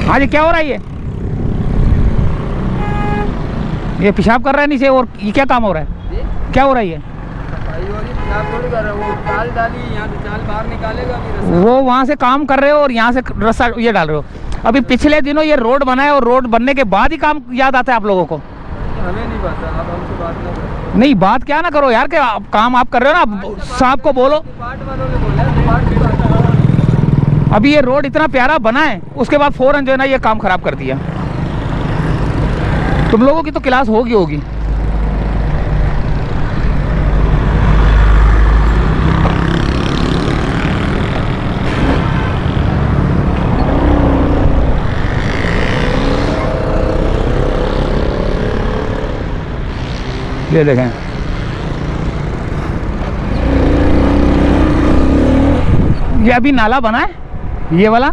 हाँ जी, क्या हो रहा है ये पेशाब कर रहा है नीचे, और ये क्या काम हो रहा है? क्या हो रहा है ये? थोड़ी कर रहे हो, वो चाल डाली यहाँ से, चाल बाहर निकालेगा वो वहाँ से काम कर रहे हो और यहाँ से रस्सा ये डाल रहे हो। अभी पिछले दिनों ये रोड बना है और रोड बनने के बाद ही काम याद आता है आप लोगों को? हमें नहीं पता, आप हमसे बात ना करो। नहीं, बात क्या ना करो यार, क्या काम आप कर रहे हो ना, साहब को बोलो। अभी ये रोड इतना प्यारा बना है, उसके बाद फौरन जो है ना ये काम खराब कर दिया। तुम लोगों की तो क्लास होगी। ये देखें, ये अभी नाला बना है, ये वाला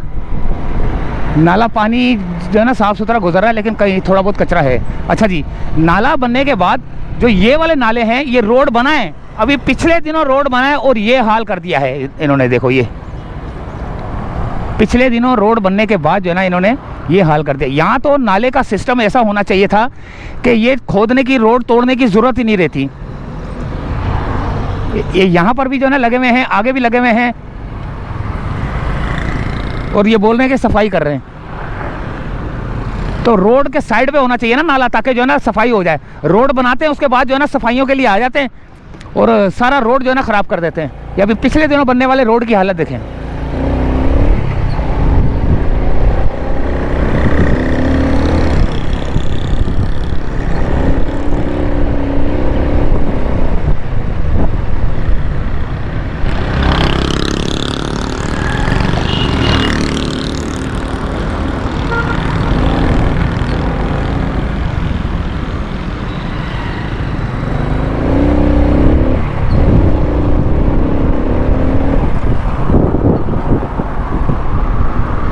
नाला, पानी जो है ना साफ सुथरा गुजर रहा है, लेकिन कहीं थोड़ा बहुत कचरा है। अच्छा जी, नाला बनने के बाद जो ये वाले नाले हैं, ये रोड बना है, अभी पिछले दिनों रोड बना है और ये हाल कर दिया है इन्होंने। देखो, ये पिछले दिनों रोड बनने के बाद जो है ना इन्होंने ये हाल कर दिया। यहाँ तो नाले का सिस्टम ऐसा होना चाहिए था कि ये खोदने की, रोड तोड़ने की जरूरत ही नहीं रहती। ये यहाँ पर भी जो है ना लगे हुए हैं, आगे भी लगे हुए हैं, और ये बोल रहे हैं कि सफाई कर रहे हैं। तो रोड के साइड पे होना चाहिए ना नाला, ताकि जो है ना सफाई हो जाए। रोड बनाते हैं, उसके बाद जो है ना सफाइयों के लिए आ जाते हैं और सारा रोड जो है ना खराब कर देते हैं। या अभी पिछले दिनों बनने वाले रोड की हालत देखें।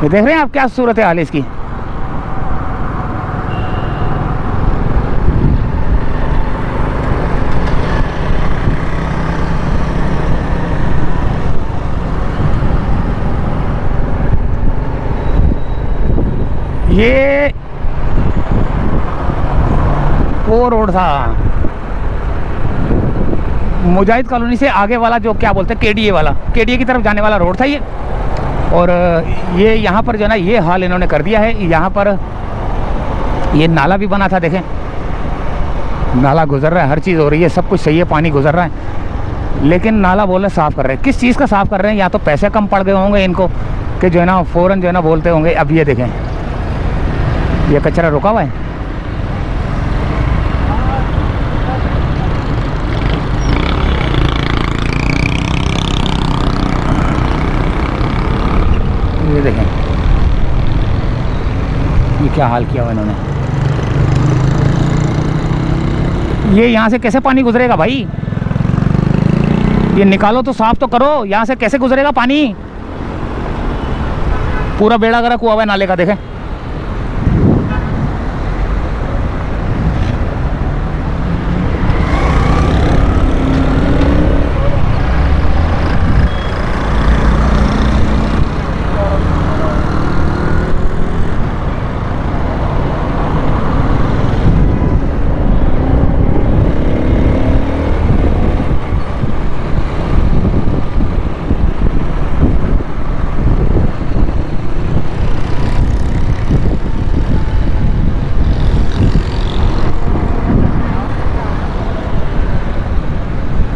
ये देख रहे हैं आप क्या सूरत है हाल इसकी। ये वो रोड था मुजाहिद कॉलोनी से आगे वाला, जो क्या बोलते हैं केडीए वाला, केडीए की तरफ जाने वाला रोड था ये। और ये यहाँ पर जो है ना ये हाल इन्होंने कर दिया है। यहाँ पर ये नाला भी बना था, देखें नाला गुजर रहा है, हर चीज़ हो रही है, सब कुछ सही है, पानी गुजर रहा है, लेकिन नाला बोल रहे साफ़ कर रहे हैं। किस चीज़ का साफ़ कर रहे हैं? या तो पैसे कम पड़ गए होंगे इनको कि जो है ना फ़ौरन जो है ना बोलते होंगे। अब ये देखें, ये कचरा रुका हुआ है। ये देखें, ये क्या हाल किया हुआ इन्होंने। ये यहाँ से कैसे पानी गुजरेगा भाई? ये निकालो तो, साफ तो करो। यहाँ से कैसे गुजरेगा पानी? पूरा बेड़ा गर्क हुआ हुआ है नाले का, देखें।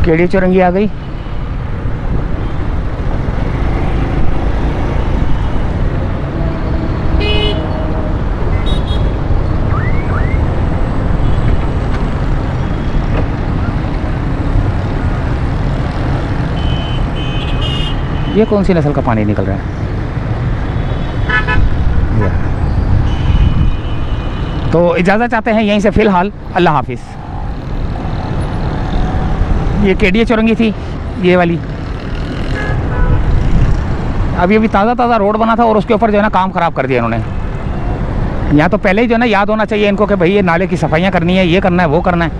केडी चौरंगी आ गई। ये कौन सी नस्ल का पानी निकल रहा है? तो इजाज़त चाहते हैं यहीं से फ़िलहाल। अल्लाह हाफिज़। ये केडीए चौरंगी थी, ये वाली। अभी अभी ताज़ा रोड बना था और उसके ऊपर जो है ना काम ख़राब कर दिया इन्होंने। यहाँ तो पहले ही जो है ना याद होना चाहिए इनको कि भाई ये नाले की सफाइयाँ करनी है, ये करना है, वो करना है।